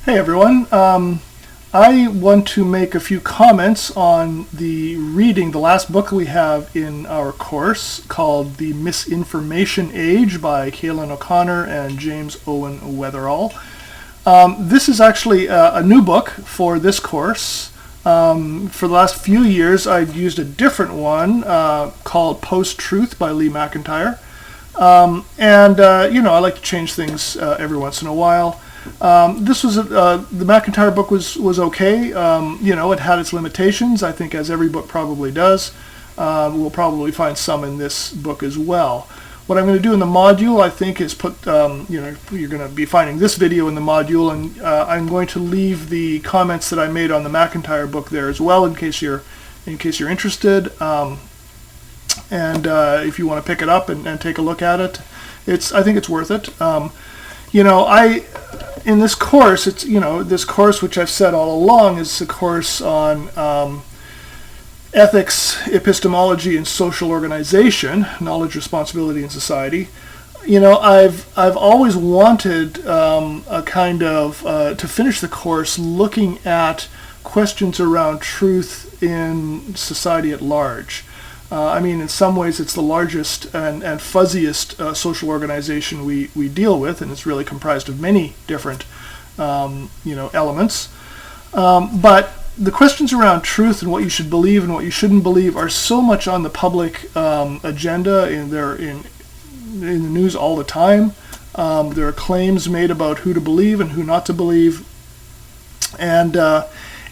Hey everyone. I want to make a few comments on the last book we have in our course called The Misinformation Age by Kaylin O'Connor and James Owen Weatherall. This is actually a new book for this course. For the last few years I've used a different one called Post-Truth by Lee McIntyre. I like to change things every once in a while. This was the McIntyre book was okay. It had its limitations, I think, as every book probably does. We'll probably find some in this book as well. What I'm going to do in the module, I think, is put you're going to be finding this video in the module, and I'm going to leave the comments that I made on the McIntyre book there as well, in case you're interested. If you want to pick it up and take a look at it, I think it's worth it. In this course, this course, which I've said all along, is a course on ethics, epistemology, and social organization, knowledge, responsibility, and society. I've always wanted to finish the course looking at questions around truth in society at large. In some ways, it's the largest and fuzziest social organization we deal with, and it's really comprised of many different, elements. But the questions around truth and what you should believe and what you shouldn't believe are so much on the public agenda, and they're in the news all the time. There are claims made about who to believe and who not to believe, and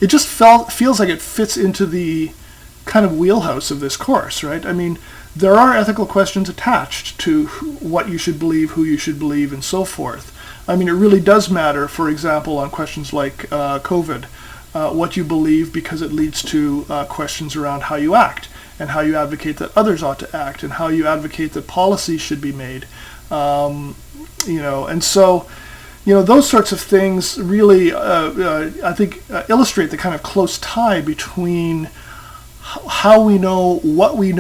it just feels like it fits into the kind of wheelhouse of this course, right? There are ethical questions attached to what you should believe, who you should believe, and so forth. It really does matter, for example, on questions like COVID, what you believe, because it leads to questions around how you act and how you advocate that others ought to act and how you advocate that policies should be made. And so those sorts of things really, I think, illustrate the kind of close tie between how we know, what we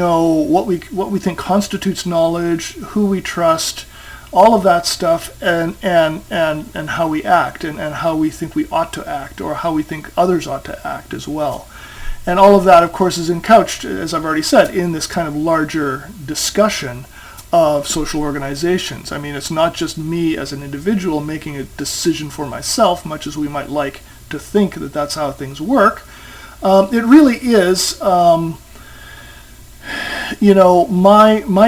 think constitutes knowledge, who we trust, all of that stuff, and how we act, and how we think we ought to act, or how we think others ought to act as well. And all of that, of course, is encouched, as I've already said, in this kind of larger discussion of social organizations. It's not just me as an individual making a decision for myself, much as we might like to think that that's how things work. It really is, my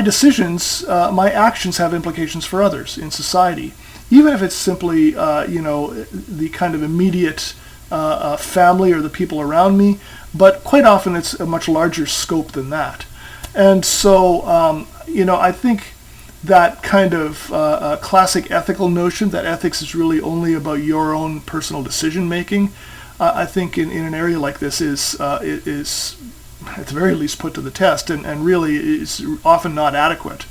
decisions, my actions have implications for others in society, even if it's simply, the kind of immediate family or the people around me, but quite often it's a much larger scope than that. And so, I think that kind of classic ethical notion that ethics is really only about your own personal decision making, I think in an area like this is at the very least put to the test, and really is often not adequate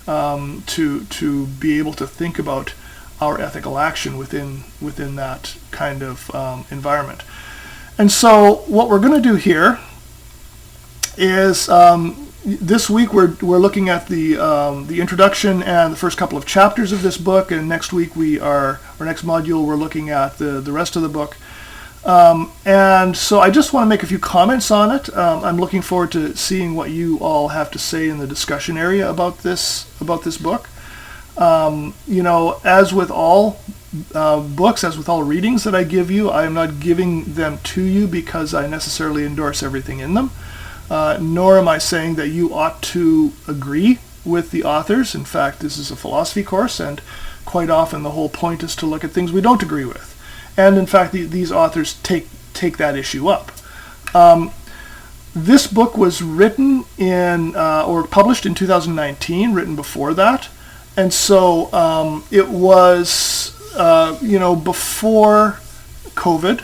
to be able to think about our ethical action within that kind of environment. And so what we're going to do here is this week we're looking at the introduction and the first couple of chapters of this book, and next week our next module we're looking at the rest of the book. And so I just want to make a few comments on it. I'm looking forward to seeing what you all have to say in the discussion area about this book. As with all books, as with all readings that I give you, I am not giving them to you because I necessarily endorse everything in them, nor am I saying that you ought to agree with the authors. In fact, this is a philosophy course, and quite often the whole point is to look at things we don't agree with. And in fact, these authors take that issue up. This book was written or published in 2019, written before that. And so it was, before COVID.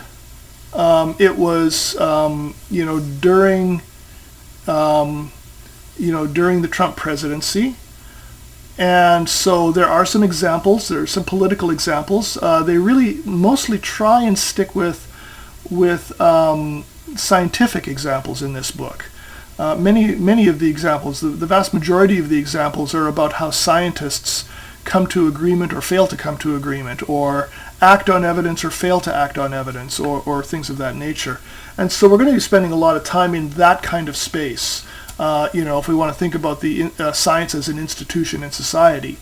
It was, during the Trump presidency. And so there are some examples. There are some political examples. They really mostly try and stick with scientific examples in this book. Many of the examples, the vast majority of the examples, are about how scientists come to agreement or fail to come to agreement, or act on evidence or fail to act on evidence, or things of that nature. And so we're going to be spending a lot of time in that kind of space, if we want to think about the science as an institution in society.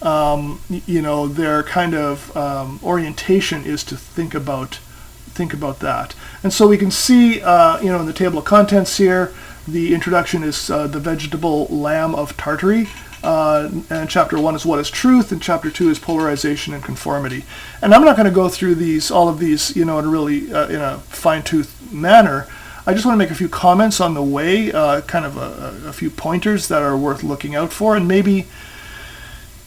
Their kind of orientation is to think about that. And so we can see, in the table of contents here, the introduction is the vegetable lamb of Tartary. And chapter 1 is what is truth, and chapter 2 is polarization and conformity. And I'm not going to go through all of these, in a really in a fine-tooth manner. I just want to make a few comments on the way, kind of a few pointers that are worth looking out for, and maybe,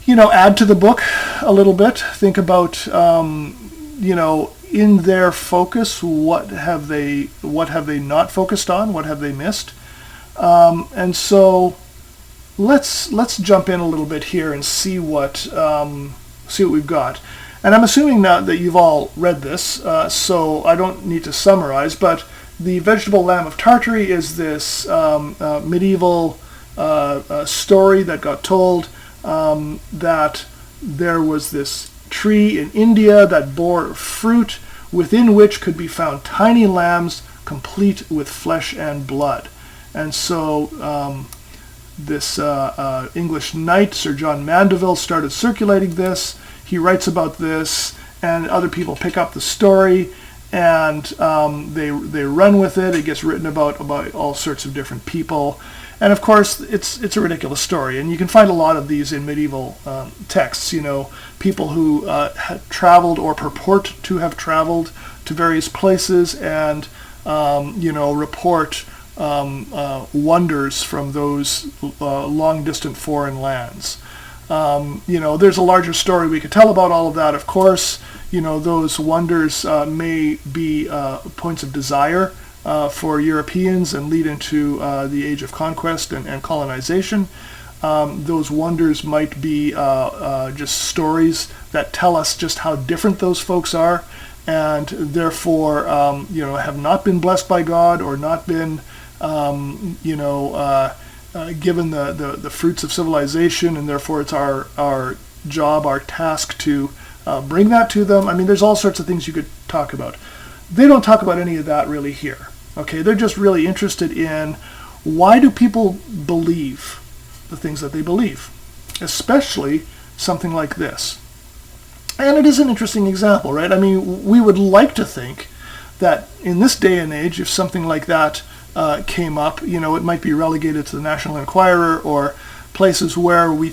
add to the book a little bit. Think about, in their focus, what have they not focused on? What have they missed? And so let's jump in a little bit here and see what we've got. And I'm assuming now that you've all read this, so I don't need to summarize, but the vegetable lamb of Tartary is this medieval story that got told that there was this tree in India that bore fruit within which could be found tiny lambs complete with flesh and blood. And so this English knight, Sir John Mandeville, started circulating this. He writes about this, and other people pick up the story, and they run with it. It gets written about all sorts of different people. And of course, it's a ridiculous story, and you can find a lot of these in medieval texts. People who had traveled or purport to have traveled to various places, and report wonders from those long-distant foreign lands. There's a larger story we could tell about all of that. Of course, those wonders may be points of desire for Europeans and lead into the age of conquest and colonization. Those wonders might be just stories that tell us just how different those folks are, and therefore, have not been blessed by God, or not been, given the fruits of civilization, and therefore it's our job, our task to bring that to them. I mean, there's all sorts of things you could talk about. They don't talk about any of that really here. Okay, they're just really interested in, why do people believe the things that they believe, especially something like this. And it is an interesting example, right? I mean, we would like to think that in this day and age, if something like that came up, it might be relegated to the National Enquirer, or places where we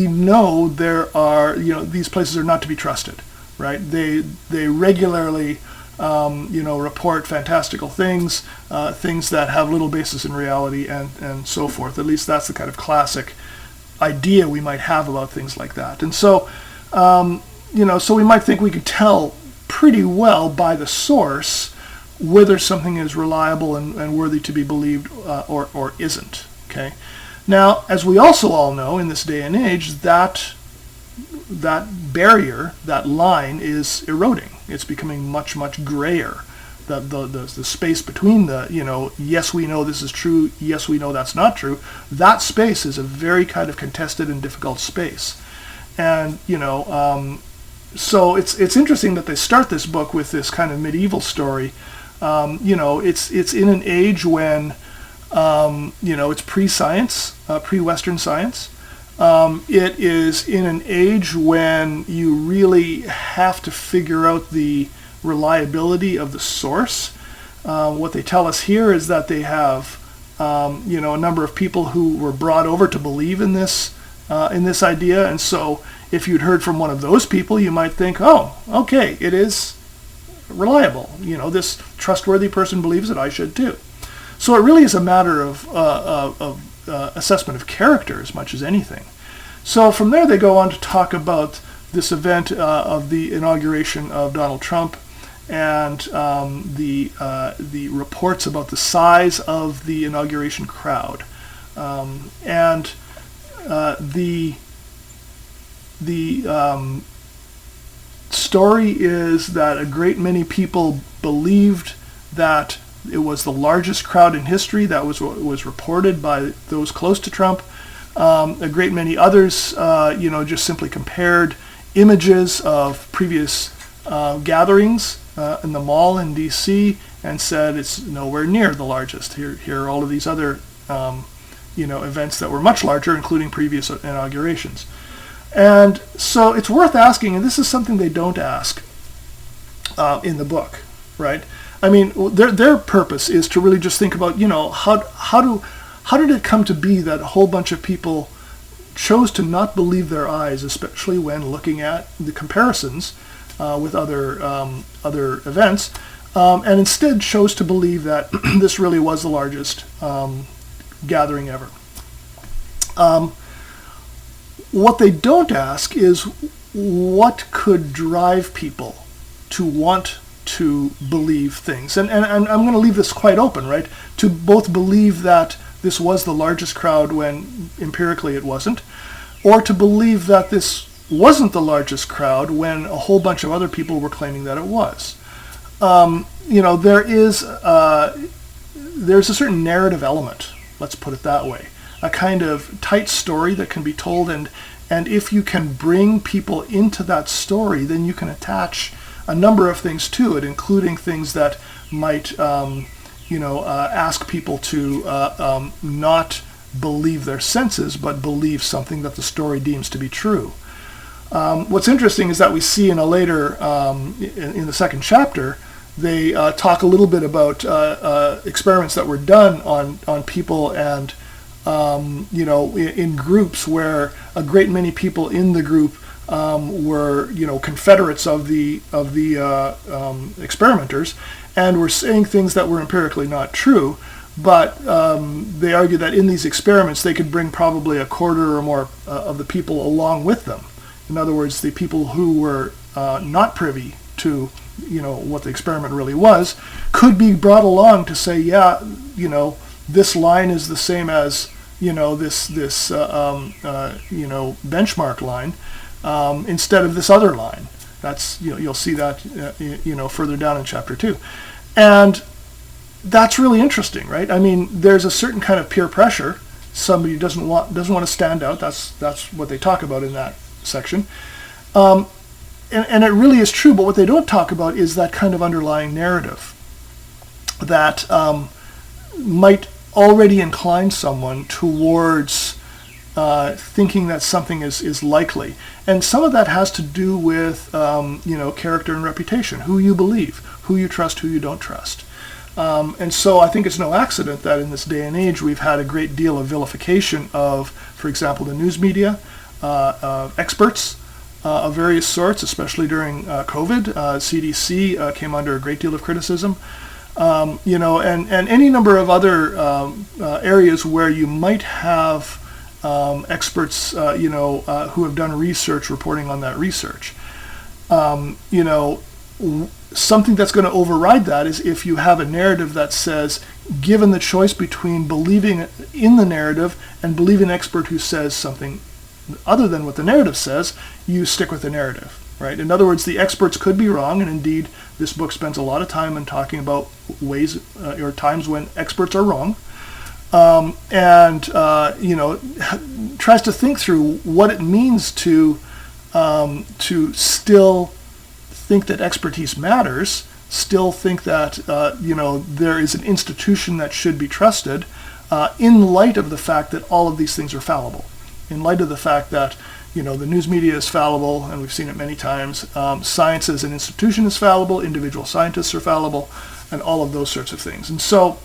know there are, these places are not to be trusted, right? They regularly, report fantastical things, things that have little basis in reality, and so forth. At least that's the kind of classic idea we might have about things like that. And so, so we might think we could tell pretty well by the source whether something is reliable and worthy to be believed or isn't. Okay. Now, as we also all know in this day and age, that barrier, that line, is eroding. It's becoming much, much grayer. The space between yes, we know this is true, yes, we know that's not true, that space is a very kind of contested and difficult space. And, so it's interesting that they start this book with this kind of medieval story. It's in an age when, it's pre-science, pre-Western science. It is in an age when you really have to figure out the reliability of the source. What they tell us here is that they have, a number of people who were brought over to believe in this idea, and so if you'd heard from one of those people, you might think, oh, okay, it is reliable. This trustworthy person believes it, I should too. So it really is a matter of assessment of character as much as anything. So from there they go on to talk about this event of the inauguration of Donald Trump, and the reports about the size of the inauguration crowd, and the story is that a great many people believed that it was the largest crowd in history. That was what was reported by those close to Trump. A great many others, just simply compared images of previous gatherings in the mall in D.C. and said it's nowhere near the largest. Here are all of these other events that were much larger, including previous inaugurations. And so it's worth asking, and this is something they don't ask in the book, right? I mean, their purpose is to really just think about, how did it come to be that a whole bunch of people chose to not believe their eyes, especially when looking at the comparisons with other events, and instead chose to believe that this really was the largest gathering ever. What they don't ask is what could drive people to want to believe things. And I'm going to leave this quite open, right? To both believe that this was the largest crowd when empirically it wasn't, or to believe that this wasn't the largest crowd when a whole bunch of other people were claiming that it was. There's a certain narrative element, let's put it that way, a kind of tight story that can be told, and if you can bring people into that story, then you can attach a number of things to it, including things that might ask people to not believe their senses, but believe something that the story deems to be true. What's interesting is that we see in a later, in the second chapter, they talk a little bit about experiments that were done on people, and in groups where a great many people in the group were confederates of the experimenters, and were saying things that were empirically not true. But they argue that in these experiments they could bring probably a quarter or more of the people along with them. In other words, the people who were not privy to what the experiment really was could be brought along to say, this line is the same as this benchmark line instead of this other line. That's you'll see that further down in chapter 2, and that's really interesting, right? I mean, there's a certain kind of peer pressure. Somebody doesn't want to stand out. That's what they talk about in that section, and it really is true. But what they don't talk about is that kind of underlying narrative that might already incline someone towards thinking that something is likely, and some of that has to do with character and reputation, who you believe, who you trust, who you don't trust. And so I think it's no accident that in this day and age we've had a great deal of vilification of, for example, the news media, experts of various sorts, especially during COVID. CDC came under a great deal of criticism, and any number of other areas where you might have experts, who have done research reporting on that research. Something that's going to override that is if you have a narrative that says, given the choice between believing in the narrative and believing an expert who says something other than what the narrative says, you stick with the narrative, right? In other words, the experts could be wrong, and indeed this book spends a lot of time in talking about ways or times when experts are wrong, and tries to think through what it means to still think that expertise matters, still think that there is an institution that should be trusted, in light of the fact that all of these things are fallible, in light of the fact that the news media is fallible, and we've seen it many times. Science as an institution is fallible, individual scientists are fallible, and all of those sorts of things. And so,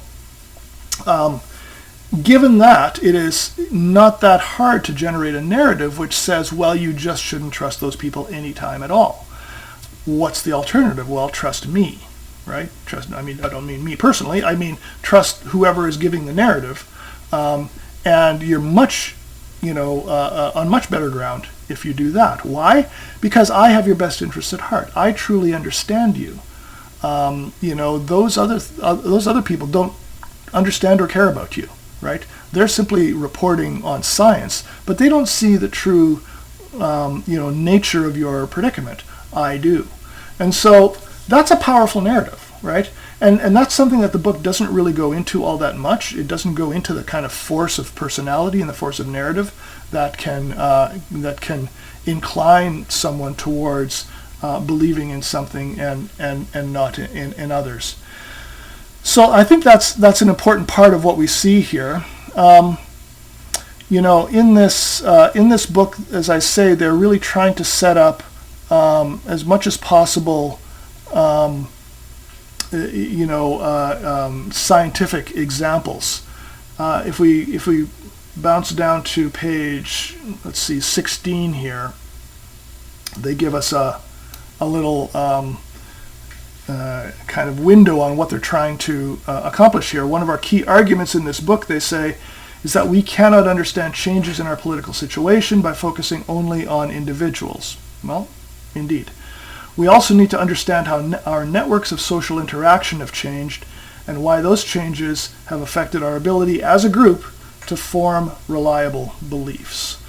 given that, it is not that hard to generate a narrative which says, well, you just shouldn't trust those people anytime at all. What's the alternative? Well, trust me, right? I don't mean me personally. I mean, trust whoever is giving the narrative, and you're on much better ground if you do that. Why? Because I have your best interests at heart. I truly understand you. Those other people don't understand or care about you, right? They're simply reporting on science, but they don't see the true, nature of your predicament. I do. And so that's a powerful narrative, right? And that's something that the book doesn't really go into all that much. It doesn't go into the kind of force of personality and the force of narrative that can incline someone towards believing in something and not in others. So I think that's an important part of what we see here. In this book, as I say, they're really trying to set up as much as possible, scientific examples. If we bounce down to page, 16 here, they give us a little kind of window on what they're trying to accomplish here. One of our key arguments in this book, they say, is that we cannot understand changes in our political situation by focusing only on individuals. Well, indeed. We also need to understand how our networks of social interaction have changed and why those changes have affected our ability as a group to form reliable beliefs.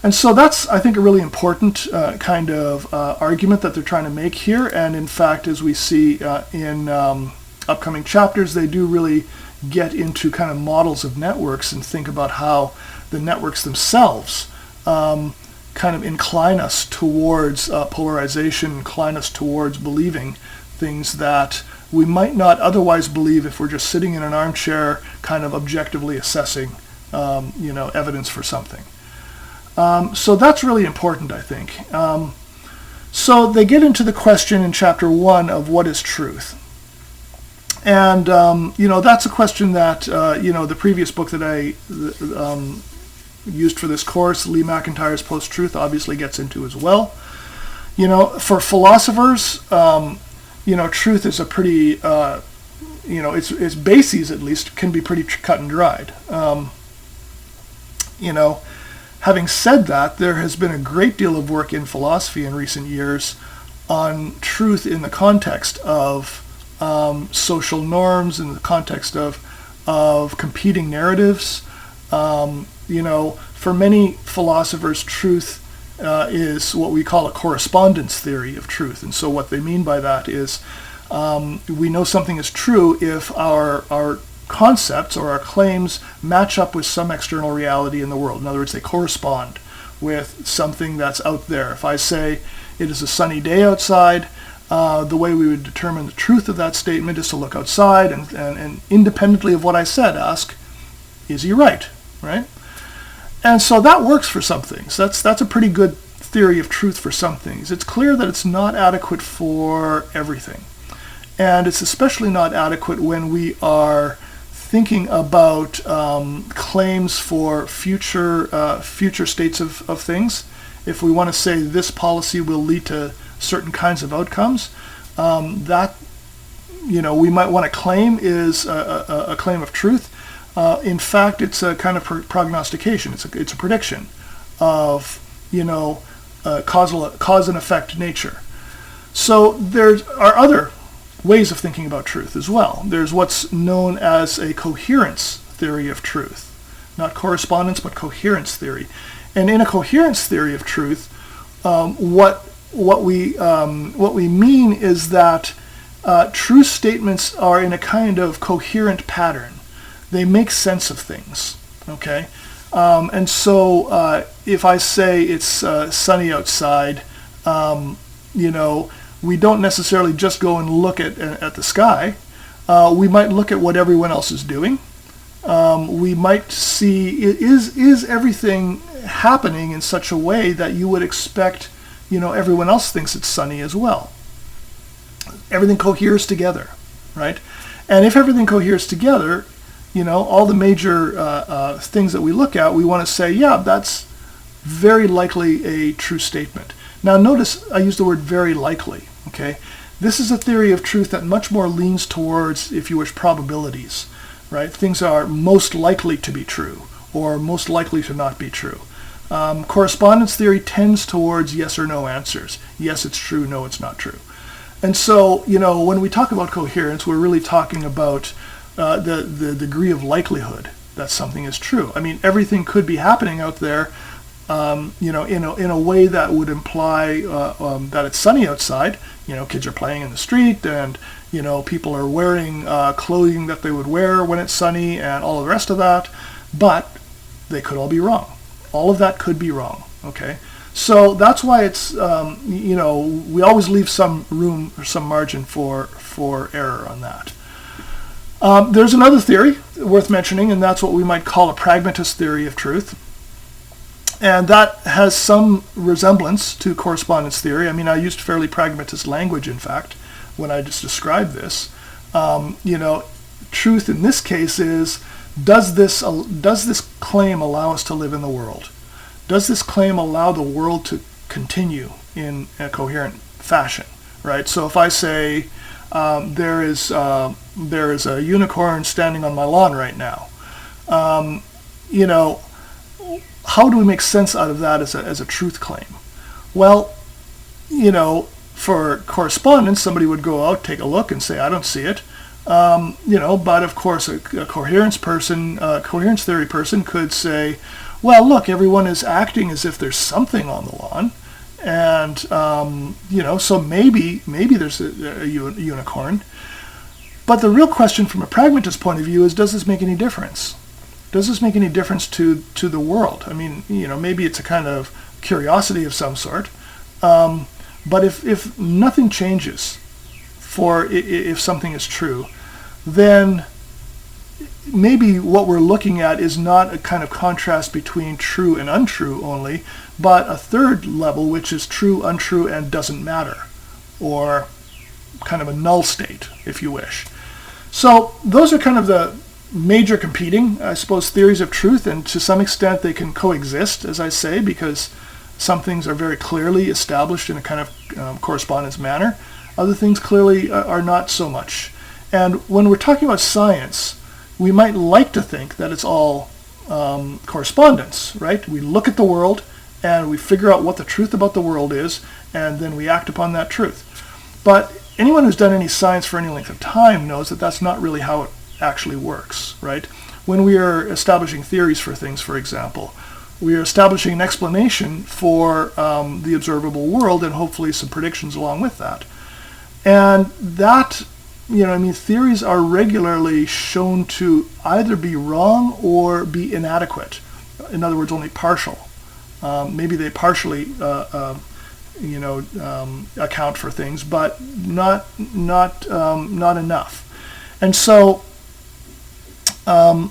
And so that's, I think, a really important kind of argument that they're trying to make here. And in fact, as we see in upcoming chapters, they do really get into kind of models of networks and think about how the networks themselves kind of incline us towards polarization, incline us towards believing things that we might not otherwise believe if we're just sitting in an armchair kind of objectively assessing evidence for something. So that's really important, I think. So they get into the question in chapter 1 of what is truth. And, that's a question that, the previous book that I used for this course, Lee McIntyre's Post-Truth, obviously gets into as well. For philosophers, truth is a pretty, its bases at least can be pretty cut and dried. Having said that, there has been a great deal of work in philosophy in recent years on truth in the context of social norms, in the context of competing narratives. For many philosophers, truth is what we call a correspondence theory of truth. And so what they mean by that is we know something is true if our concepts or our claims match up with some external reality in the world. In other words, they correspond with something that's out there. If I say it is a sunny day outside, the way we would determine the truth of that statement is to look outside and independently of what I said, ask, is he right? Right? And so that works for some things. That's a pretty good theory of truth for some things. It's clear that it's not adequate for everything. And it's especially not adequate when we are thinking about claims for future states of things. If we want to say this policy will lead to certain kinds of outcomes, that we might want to claim is a claim of truth. In fact, it's a kind of prognostication. It's a prediction of cause and effect nature. So there are other ways of thinking about truth as well. There's what's known as a coherence theory of truth, not correspondence, but coherence theory. And in a coherence theory of truth, what we mean is that true statements are in a kind of coherent pattern. They make sense of things. Okay, and so if I say it's sunny outside, we don't necessarily just go and look at the sky. We might look at what everyone else is doing. We might see, is everything happening in such a way that you would expect, everyone else thinks it's sunny as well. Everything coheres together, right? And if everything coheres together, all the major things that we look at, we want to say, yeah, that's very likely a true statement. Now notice I use the word very likely, okay? This is a theory of truth that much more leans towards, if you wish, probabilities, right? Things are most likely to be true or most likely to not be true. Correspondence theory tends towards yes or no answers. Yes, it's true. No, it's not true. And so, when we talk about coherence, we're really talking about the degree of likelihood that something is true. I mean, everything could be happening out there, in a way that would imply that it's sunny outside. Kids are playing in the street, and people are wearing clothing that they would wear when it's sunny, and all the rest of that. But they could all be wrong. All of that could be wrong. Okay, So that's why it's, we always leave some room or some margin for error on that. There's another theory worth mentioning, and that's what we might call a pragmatist theory of truth. And that has some resemblance to correspondence theory. I mean, I used fairly pragmatist language, in fact, when I just described this. Truth in this case is, does this claim allow us to live in the world? Does this claim allow the world to continue in a coherent fashion, right? So if I say there is a unicorn standing on my lawn right now, how do we make sense out of that as a truth claim? Well, for correspondence, somebody would go out, take a look, and say, I don't see it. But of course, a coherence theory person could say, well, look, everyone is acting as if there's something on the lawn, and so maybe there's a unicorn. But the real question from a pragmatist point of view is, does this make any difference? Does this make any difference to the world? I mean, maybe it's a kind of curiosity of some sort, but if nothing changes if something is true, then maybe what we're looking at is not a kind of contrast between true and untrue only, but a third level, which is true, untrue, and doesn't matter, or kind of a null state, if you wish. So those are kind of the major competing, I suppose, theories of truth, and to some extent they can coexist, as I say, because some things are very clearly established in a kind of correspondence manner. Other things clearly are not so much. And when we're talking about science, we might like to think that it's all correspondence, right? We look at the world and we figure out what the truth about the world is, and then we act upon that truth. But anyone who's done any science for any length of time knows that that's not really how it actually works, right? When we are establishing theories for things, for example, we are establishing an explanation for the observable world and hopefully some predictions along with that. And that, theories are regularly shown to either be wrong or be inadequate. In other words, only partial. Maybe they partially, account for things, but not enough. And so, when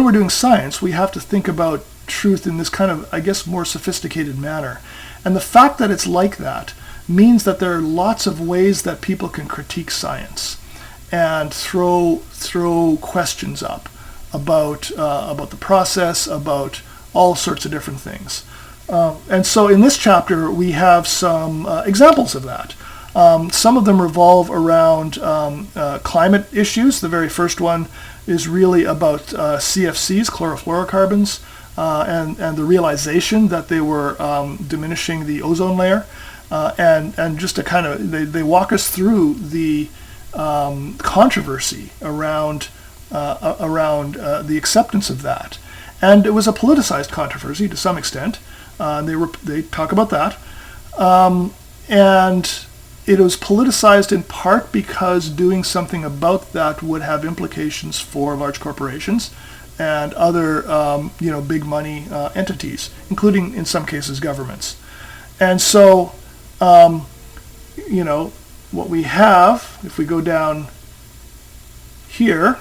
we're doing science, we have to think about truth in this kind of, I guess, more sophisticated manner. And the fact that it's like that means that there are lots of ways that people can critique science and throw questions up about the process, about all sorts of different things. And so in this chapter, we have some examples of that. Some of them revolve around climate issues. The very first one is really about CFCs, chlorofluorocarbons, and the realization that they were diminishing the ozone layer. And just to kind of, they walk us through the controversy around the acceptance of that. And it was a politicized controversy to some extent. They talk about that. And it was politicized in part because doing something about that would have implications for large corporations and other, big money entities, including in some cases governments. And so, what we have, if we go down here,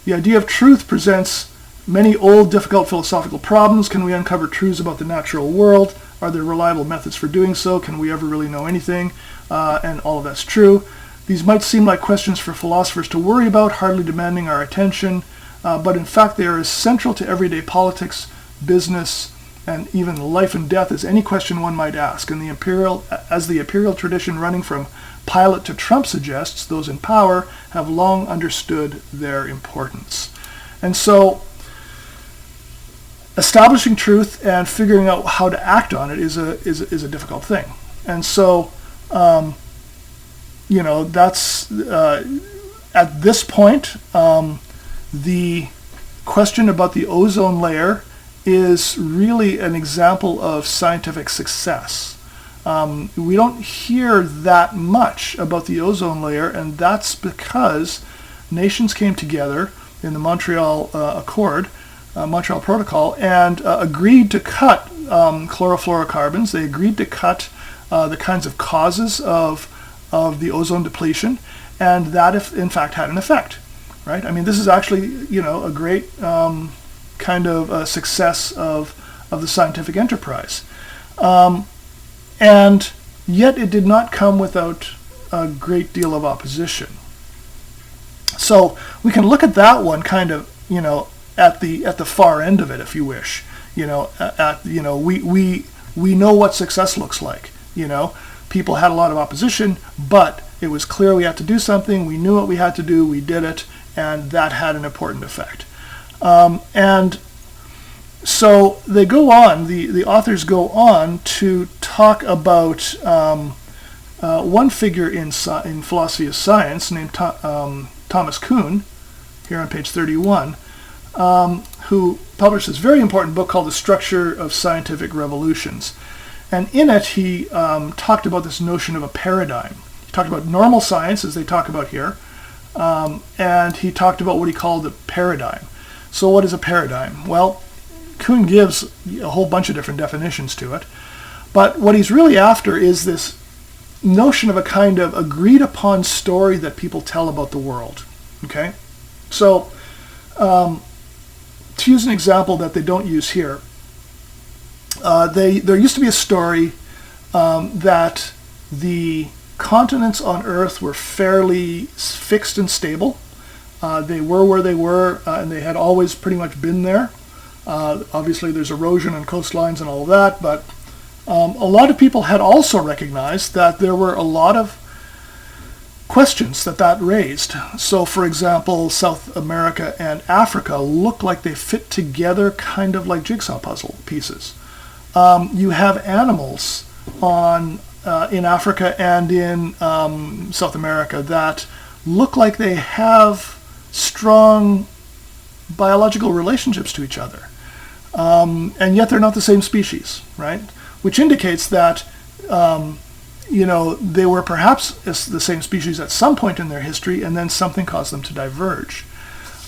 the idea of truth presents many old, difficult philosophical problems. Can we uncover truths about the natural world? Are there reliable methods for doing so? Can we ever really know anything? And all of that's true. These might seem like questions for philosophers to worry about, hardly demanding our attention, but in fact they are as central to everyday politics, business, and even life and death as any question one might ask. And as the imperial tradition running from Pilate to Trump suggests, those in power have long understood their importance. And so, establishing truth and figuring out how to act on it is a difficult thing. And so, that's at this point, the question about the ozone layer is really an example of scientific success. We don't hear that much about the ozone layer, and that's because nations came together in the Montreal Accord, Montreal Protocol, and agreed to cut chlorofluorocarbons. They agreed to cut the kinds of causes of the ozone depletion, and that in fact had an effect, right? I mean, this is actually, a great kind of success of the scientific enterprise. And yet it did not come without a great deal of opposition. So we can look at that one kind of, at the far end of it, if you wish. We know what success looks like. People had a lot of opposition, but it was clear we had to do something. We knew what we had to do. We did it, and that had an important effect. And so they go on. The authors go on to talk about one figure in philosophy of science named Thomas Kuhn, here on page 31, who published this very important book called The Structure of Scientific Revolutions. And in it, he talked about this notion of a paradigm. He talked about normal science, as they talk about here, and he talked about what he called a paradigm. So what is a paradigm? Well, Kuhn gives a whole bunch of different definitions to it, but what he's really after is this notion of a kind of agreed upon story that people tell about the world. Okay? So, to use an example that they don't use here, there used to be a story that the continents on Earth were fairly fixed and stable. They were where they were, and they had always pretty much been there. Obviously, there's erosion on coastlines and all of that, but a lot of people had also recognized that there were a lot of questions that raised. So, for example, South America and Africa look like they fit together kind of like jigsaw puzzle pieces. You have animals in Africa and in South America that look like they have strong biological relationships to each other. And yet they're not the same species, right? Which indicates that, they were perhaps the same species at some point in their history, and then something caused them to diverge.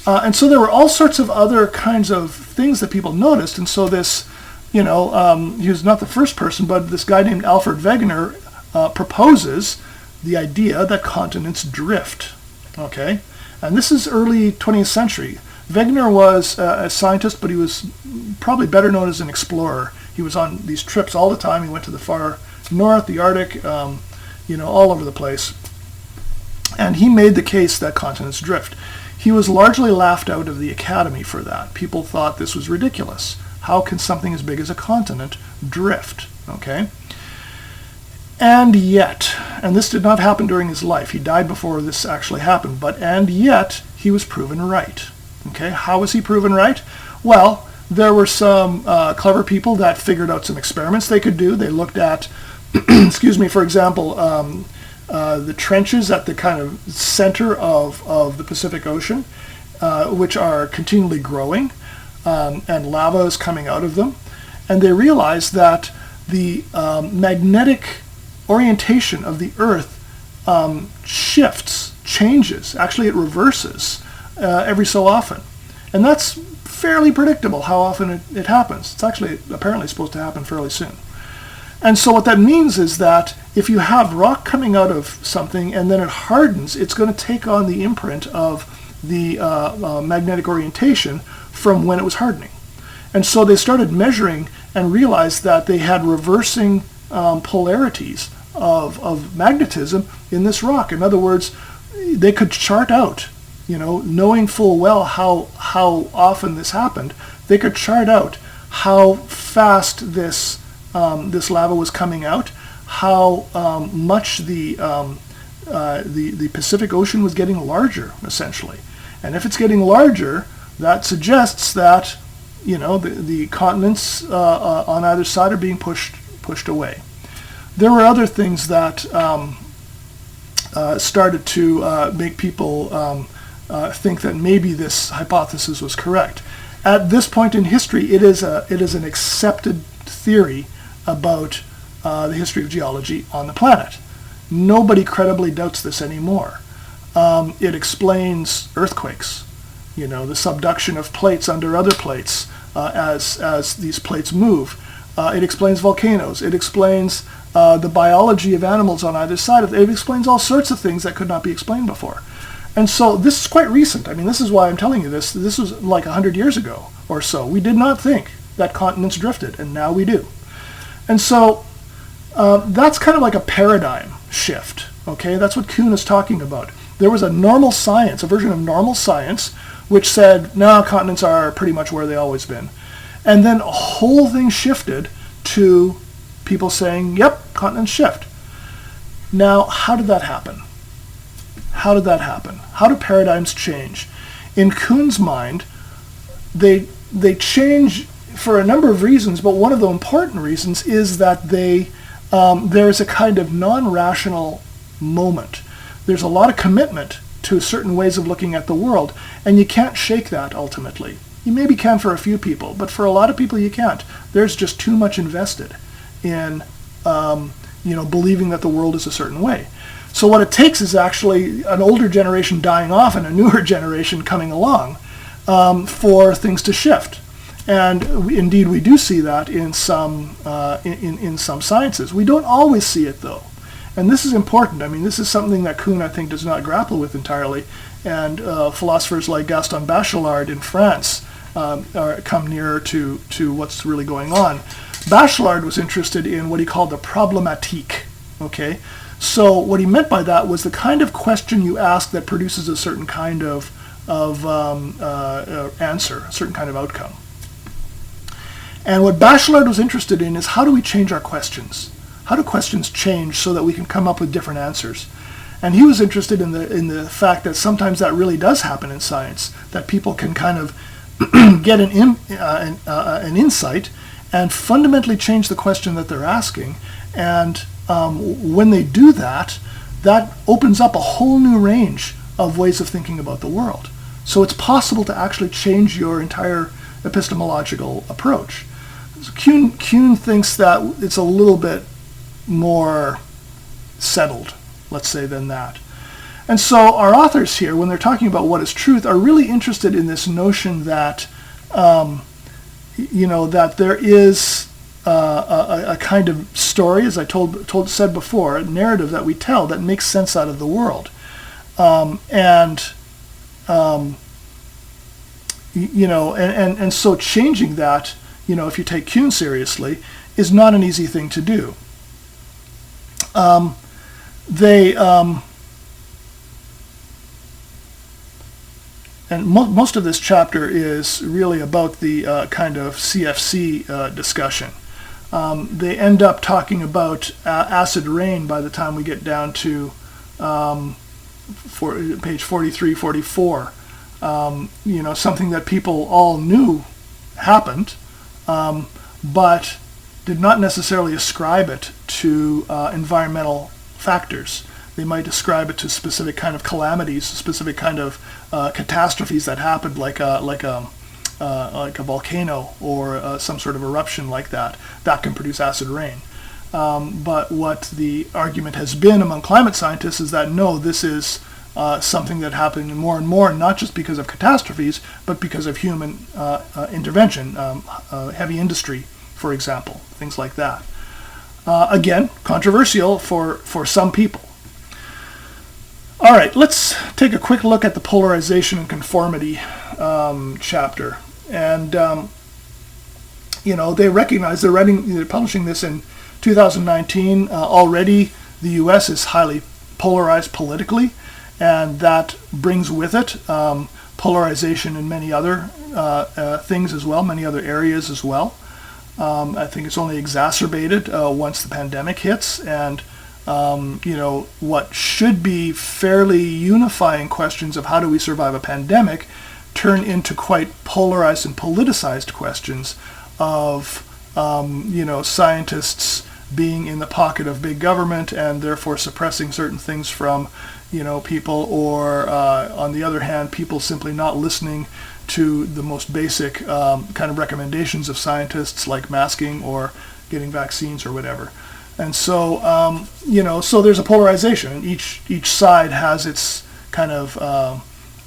And so there were all sorts of other kinds of things that people noticed. And so this, he was not the first person, but this guy named Alfred Wegener proposes the idea that continents drift, okay? And this is early 20th century. Wegener was a scientist, but he was probably better known as an explorer. He was on these trips all the time. He went to the far north, the Arctic, all over the place. And he made the case that continents drift. He was largely laughed out of the academy for that. People thought this was ridiculous. How can something as big as a continent drift? Okay? And yet, and this did not happen during his life. He died before this actually happened, and yet he was proven right. Okay, how was he proven right? Well, there were some clever people that figured out some experiments they could do. They looked at, for example, the trenches at the kind of center of the Pacific Ocean, which are continually growing, and lava is coming out of them. And they realized that the magnetic orientation of the Earth changes. Actually, it reverses every so often. And that's fairly predictable how often it happens. It's actually apparently supposed to happen fairly soon. And so what that means is that if you have rock coming out of something and then it hardens, it's going to take on the imprint of the magnetic orientation from when it was hardening. And so they started measuring and realized that they had reversing polarities of magnetism in this rock. In other words, they could chart out, knowing full well how often this happened, they could chart out how fast this lava was coming out, how much the Pacific Ocean was getting larger, essentially. And if it's getting larger, that suggests that the continents on either side are being pushed away. There were other things that started to make people think that maybe this hypothesis was correct. At this point in history, it is an accepted theory about the history of geology on the planet. Nobody credibly doubts this anymore. It explains earthquakes. the subduction of plates under other plates as these plates move. It explains volcanoes. It explains the biology of animals on either side of it. It explains all sorts of things that could not be explained before. And so this is quite recent. I mean, this is why I'm telling you this. This was like 100 years ago or so. We did not think that continents drifted, and now we do. And so that's kind of like a paradigm shift, okay? That's what Kuhn is talking about. There was a normal science, a version of normal science, which said, no, continents are pretty much where they've always been. And then a whole thing shifted to people saying, yep, continents shift. Now, how did that happen? How did that happen? How do paradigms change? In Kuhn's mind, they change for a number of reasons, but one of the important reasons is that there is a kind of non-rational moment. There's a lot of commitment to certain ways of looking at the world, and you can't shake that ultimately. You maybe can for a few people, but for a lot of people you can't. There's just too much invested in believing that the world is a certain way. So what it takes is actually an older generation dying off and a newer generation coming along for things to shift. And indeed, we do see that in some sciences. We don't always see it, though. And this is important. I mean, this is something that Kuhn, I think, does not grapple with entirely. And philosophers like Gaston Bachelard in France come nearer to what's really going on. Bachelard was interested in what he called the problématique. Okay? So what he meant by that was the kind of question you ask that produces a certain kind of answer, a certain kind of outcome. And what Bachelard was interested in is how do we change our questions? How do questions change so that we can come up with different answers? And he was interested in the fact that sometimes that really does happen in science, that people can kind of get an insight and fundamentally change the question that they're asking. And when they do that, that opens up a whole new range of ways of thinking about the world. So it's possible to actually change your entire epistemological approach. So Kuhn thinks that it's a little bit more settled, let's say, than that. And so our authors here, when they're talking about what is truth, are really interested in this notion that, that there is a kind of story, as I said before, a narrative that we tell that makes sense out of the world. And so changing that, if you take Kuhn seriously, is not an easy thing to do. And most of this chapter is really about the kind of CFC discussion. They end up talking about acid rain by the time we get down to page 43, 44. Something that people all knew happened, but did not necessarily ascribe it to environmental factors. They might ascribe it to specific kind of calamities, specific kind of catastrophes that happened, like a volcano or some sort of eruption like that can produce acid rain. But what the argument has been among climate scientists is that no, this is something that happened more and more, not just because of catastrophes, but because of human intervention, heavy industry, for example, things like that. Again, controversial for some people. All right, let's take a quick look at the polarization and conformity chapter. And, they recognize they're publishing this in 2019. Already the U.S. is highly polarized politically, and that brings with it polarization in many other things as well, many other areas as well. I think it's only exacerbated once the pandemic hits, and what should be fairly unifying questions of how do we survive a pandemic turn into quite polarized and politicized questions of, scientists being in the pocket of big government and therefore suppressing certain things from, people, or on the other hand, people simply not listening to the most basic kind of recommendations of scientists like masking or getting vaccines or whatever. And so, so there's a polarization, and each side has its kind of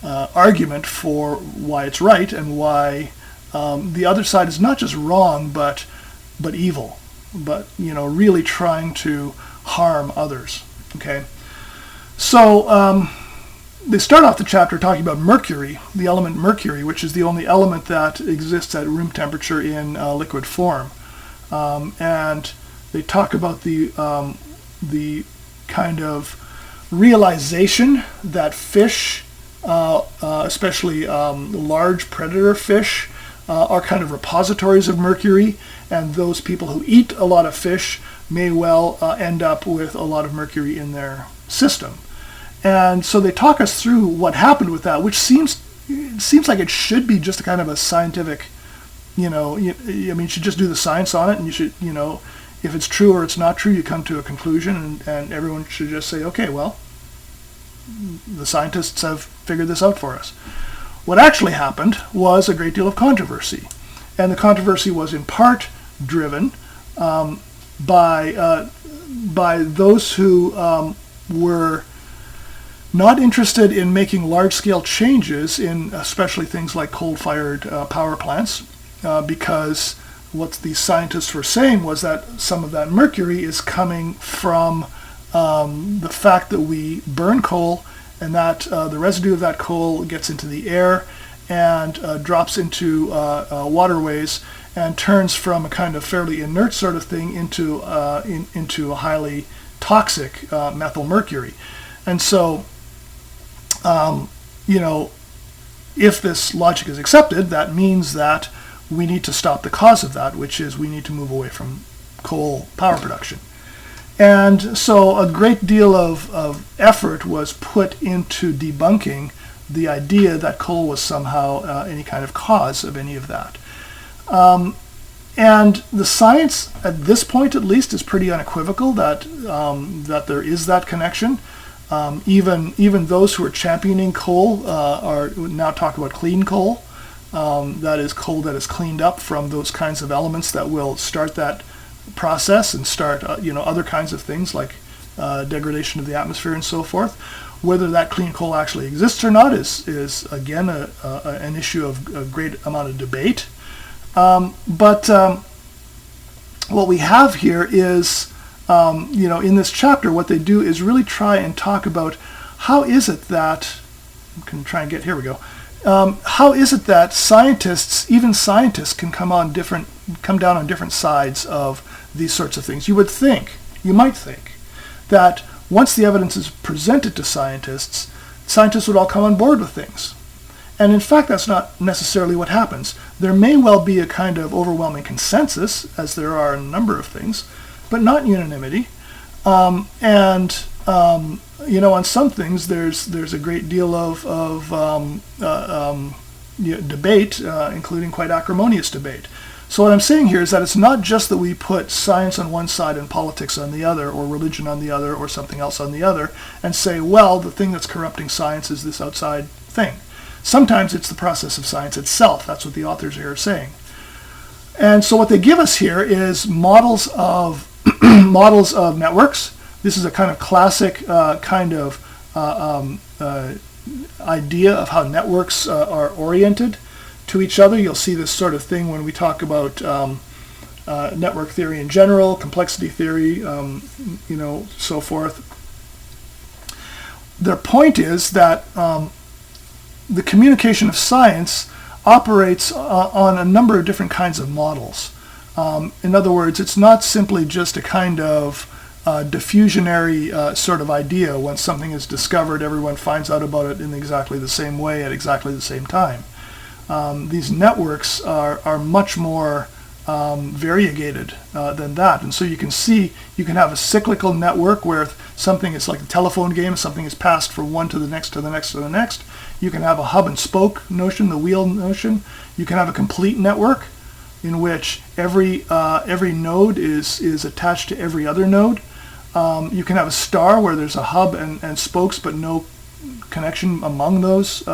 argument for why it's right and why the other side is not just wrong but evil, but really trying to harm others. Okay, so they start off the chapter talking about mercury, the element mercury, which is the only element that exists at room temperature in liquid form, and they talk about the kind of realization that fish, especially large predator fish, are kind of repositories of mercury, and those people who eat a lot of fish may well end up with a lot of mercury in their system. And so they talk us through what happened with that, which seems like it should be just a kind of a scientific, you should just do the science on it, and you should, if it's true or it's not true, you come to a conclusion, and everyone should just say, okay, well, the scientists have figured this out for us. What actually happened was a great deal of controversy, and the controversy was in part driven by those who were not interested in making large-scale changes in especially things like coal-fired power plants, because what the scientists were saying was that some of that mercury is coming from the fact that we burn coal, and that the residue of that coal gets into the air and drops into waterways and turns from a kind of fairly inert sort of thing into a highly toxic methyl mercury. And so, if this logic is accepted, that means that we need to stop the cause of that, which is we need to move away from coal power production. And so a great deal of effort was put into debunking the idea that coal was somehow any kind of cause of any of that. And the science, at this point at least, is pretty unequivocal that there is that connection. Even those who are championing coal are now talk about clean coal. That is coal that is cleaned up from those kinds of elements that will start that process and start other kinds of things like degradation of the atmosphere and so forth. Whether that clean coal actually exists or not is again an issue of a great amount of debate. But what we have here is, in this chapter, what they do is really try and talk about how is it that, how is it that scientists, even scientists, can come down on different sides of these sorts of things. You might think, that once the evidence is presented to scientists would all come on board with things. And in fact, that's not necessarily what happens. There may well be a kind of overwhelming consensus, as there are in a number of things, but not unanimity. On some things, there's a great deal of debate, including quite acrimonious debate. So what I'm saying here is that it's not just that we put science on one side and politics on the other, or religion on the other, or something else on the other, and say, well, the thing that's corrupting science is this outside thing. Sometimes it's the process of science itself. That's what the authors here are saying. And so what they give us here is models of models of networks. This is a kind of classic idea of how networks are oriented to each other. You'll see this sort of thing when we talk about network theory in general, complexity theory, so forth. Their point is that the communication of science operates on a number of different kinds of models. In other words, it's not simply just a kind of diffusionary sort of idea. When something is discovered, everyone finds out about it in exactly the same way at exactly the same time. These networks are much more variegated than that. And so you can have a cyclical network where something is like a telephone game, something is passed from one to the next, to the next, to the next. You can have a hub and spoke notion, the wheel notion. You can have a complete network in which every node is attached to every other node. You can have a star where there's a hub and spokes, but no connection among those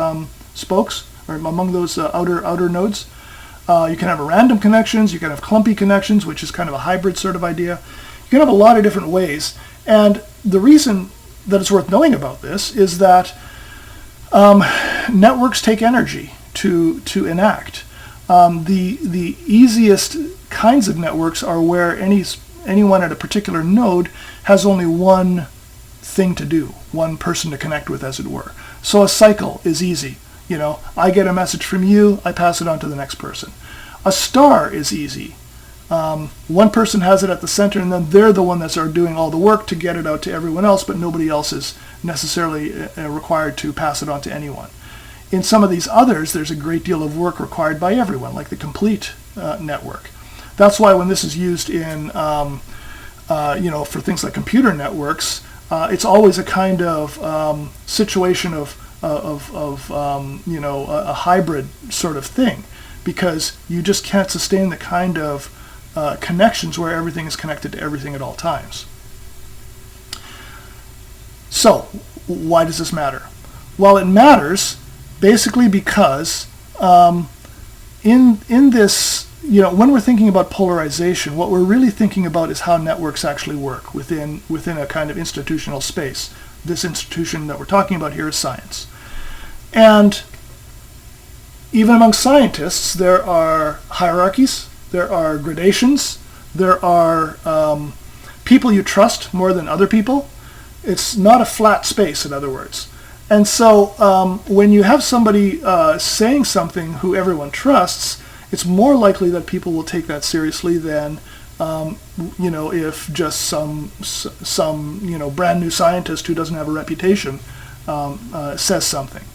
spokes, or among those outer nodes. You can have random connections. You can have clumpy connections, which is kind of a hybrid sort of idea. You can have a lot of different ways. And the reason that it's worth knowing about this is that networks take energy to enact. The easiest kinds of networks are where anyone at a particular node has only one thing to do, one person to connect with, as it were. So a cycle is easy. I get a message from you, I pass it on to the next person. A star is easy. One person has it at the center, and then they're the one that's doing all the work to get it out to everyone else, but nobody else is necessarily required to pass it on to anyone. In some of these others, there's a great deal of work required by everyone, like the complete network. That's why when this is used in, for things like computer networks, it's always a kind of situation of a hybrid sort of thing, because you just can't sustain the kind of connections where everything is connected to everything at all times. So, why does this matter? Well, it matters basically because in this, when we're thinking about polarization, what we're really thinking about is how networks actually work within a kind of institutional space. This institution that we're talking about here is science. And even among scientists, there are hierarchies, there are gradations, there are people you trust more than other people. It's not a flat space, in other words. And so when you have somebody saying something who everyone trusts, it's more likely that people will take that seriously than if just some brand new scientist who doesn't have a reputation says something.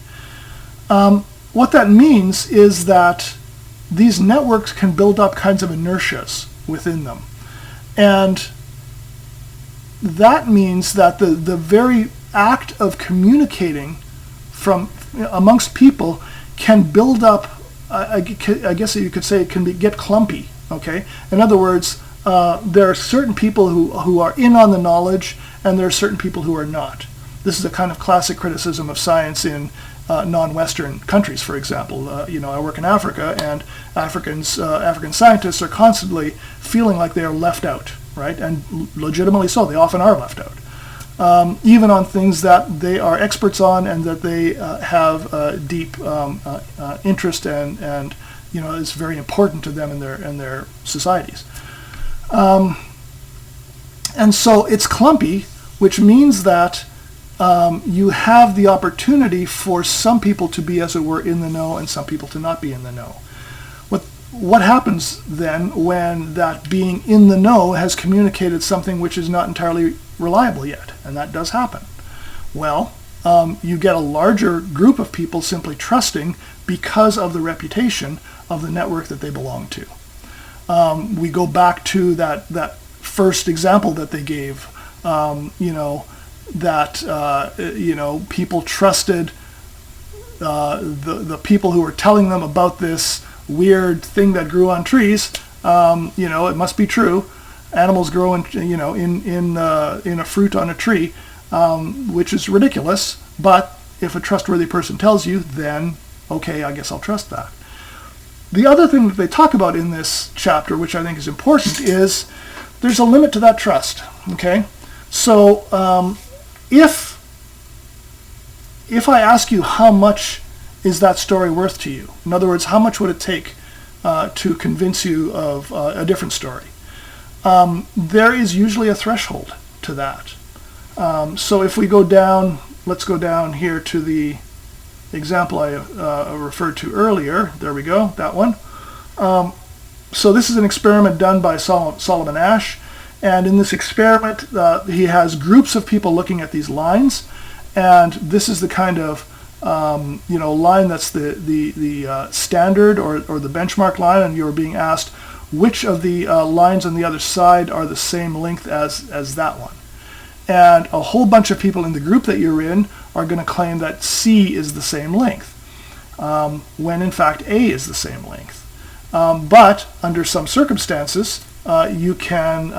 What that means is that these networks can build up kinds of inertias within them. And that means that the very act of communicating from amongst people can build up, I guess you could say it can get clumpy, okay? In other words, there are certain people who are in on the knowledge, and there are certain people who are not. This is a kind of classic criticism of science in non-Western countries, for example. I work in Africa, and African scientists are constantly feeling like they are left out, right? And legitimately so. They often are left out, even on things that they are experts on and that they have deep interest and is very important to them in their societies. And so it's clumpy, which means that you have the opportunity for some people to be, as it were, in the know and some people to not be in the know. What happens then when that being in the know has communicated something which is not entirely reliable yet? And that does happen. Well, you get a larger group of people simply trusting because of the reputation of the network that they belong to. We go back to that first example that they gave, that people trusted the people who were telling them about this weird thing that grew on trees. It must be true. Animals grow in a fruit on a tree, which is ridiculous. But if a trustworthy person tells you, then okay, I guess I'll trust that. The other thing that they talk about in this chapter, which I think is important, is there's a limit to that trust. Okay, so if I ask you how much is that story worth to you, in other words, how much would it take to convince you of a different story, there is usually a threshold to that. So if we go down, let's go down here to the example I referred to earlier. There we go, that one. So this is an experiment done by Solomon Asch, and in this experiment he has groups of people looking at these lines, and this is the kind of line that's the standard or the benchmark line, and you're being asked which of the lines on the other side are the same length as that one. And a whole bunch of people in the group that you're in are going to claim that C is the same length, when in fact A is the same length. But under some circumstances, you can,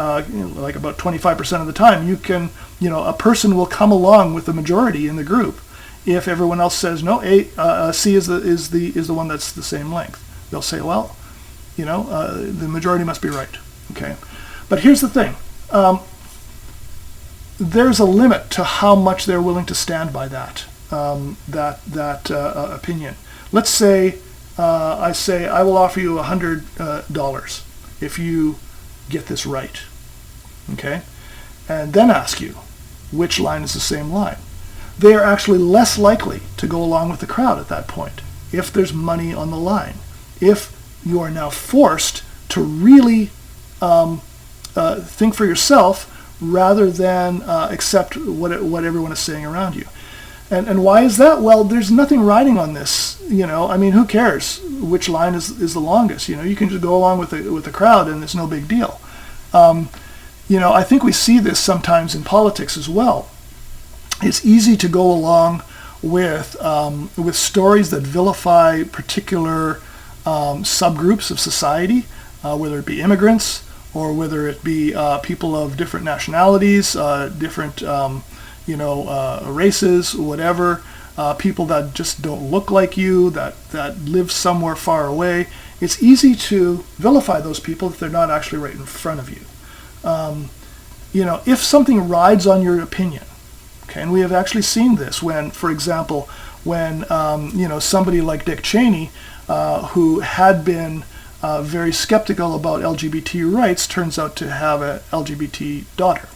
like about 25% of the time, you can, a person will come along with the majority in the group if everyone else says no, C is the one that's the same length. They'll say, well, the majority must be right. Okay, but here's the thing. There's a limit to how much they're willing to stand by that. opinion. Let's say I say I will offer you $100 if you get this right, okay, and then ask you which line is the same line. They are actually less likely to go along with the crowd at that point if there's money on the line. If you are now forced to really think for yourself rather than accept what everyone is saying around you. And why is that? Well, there's nothing riding on this. I mean, who cares which line is the longest? You can just go along with the crowd, and it's no big deal. I think we see this sometimes in politics as well. It's easy to go along with stories that vilify particular subgroups of society, whether it be immigrants or whether it be people of different nationalities, different races, whatever, people that just don't look like you, that live somewhere far away. It's easy to vilify those people if they're not actually right in front of you. If something rides on your opinion, okay, and we have actually seen this when, for example, when somebody like Dick Cheney, who had been very skeptical about LGBT rights, turns out to have an LGBT daughter,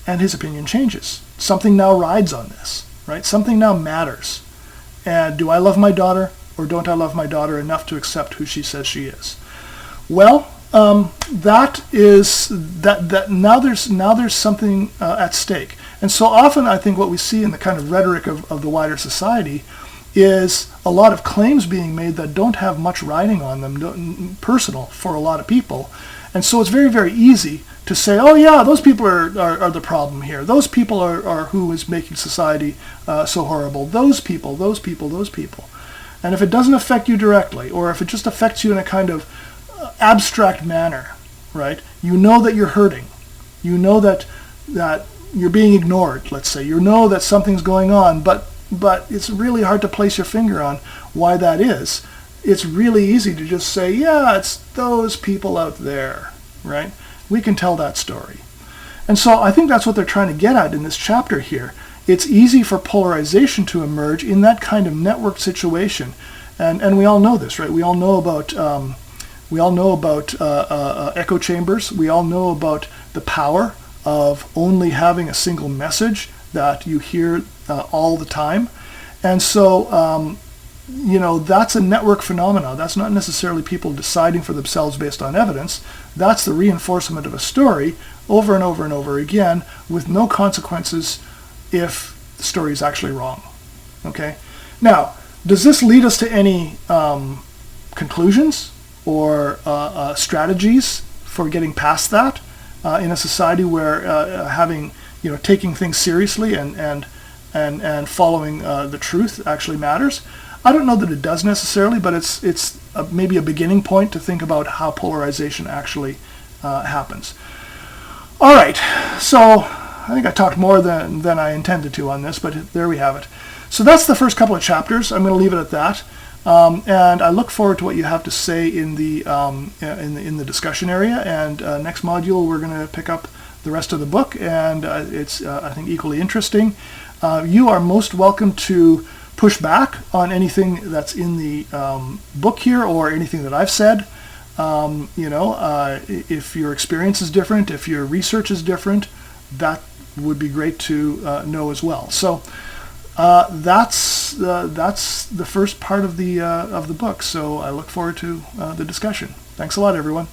and his opinion changes. Something now rides on this, right? Something now matters. And do I love my daughter, or don't I love my daughter enough to accept who she says she is? Well, now there's something at stake. And so often I think what we see in the kind of rhetoric of the wider society is a lot of claims being made that don't have much riding on them, personal for a lot of people. And so it's very, very easy to say, oh yeah, those people are the problem here. Those people are who is making society so horrible. Those people. And if it doesn't affect you directly, or if it just affects you in a kind of abstract manner, right? You know that you're hurting. You know that you're being ignored, let's say. You know that something's going on, but it's really hard to place your finger on why that is. It's really easy to just say, yeah, it's those people out there, right? We can tell that story. And so I think that's what they're trying to get at in this chapter here. It's easy for polarization to emerge in that kind of network situation. And we all know this, right? We all know about echo chambers. We all know about the power of only having a single message that you hear all the time. And so, that's a network phenomenon. That's not necessarily people deciding for themselves based on evidence. That's the reinforcement of a story over and over and over again with no consequences if the story is actually wrong. Okay? Now, does this lead us to any conclusions or strategies for getting past that in a society where taking things seriously and following the truth actually matters? I don't know that it does necessarily, but it's maybe a beginning point to think about how polarization actually happens. All right, so I think I talked more than I intended to on this, but there we have it. So that's the first couple of chapters. I'm going to leave it at that, and I look forward to what you have to say in the discussion area. And next module, we're going to pick up the rest of the book, and it's I think equally interesting. You are most welcome to push back on anything that's in the book here or anything that I've said. If your experience is different, if your research is different, that would be great to know as well. So that's the first part of the book. So I look forward to the discussion. Thanks a lot, everyone.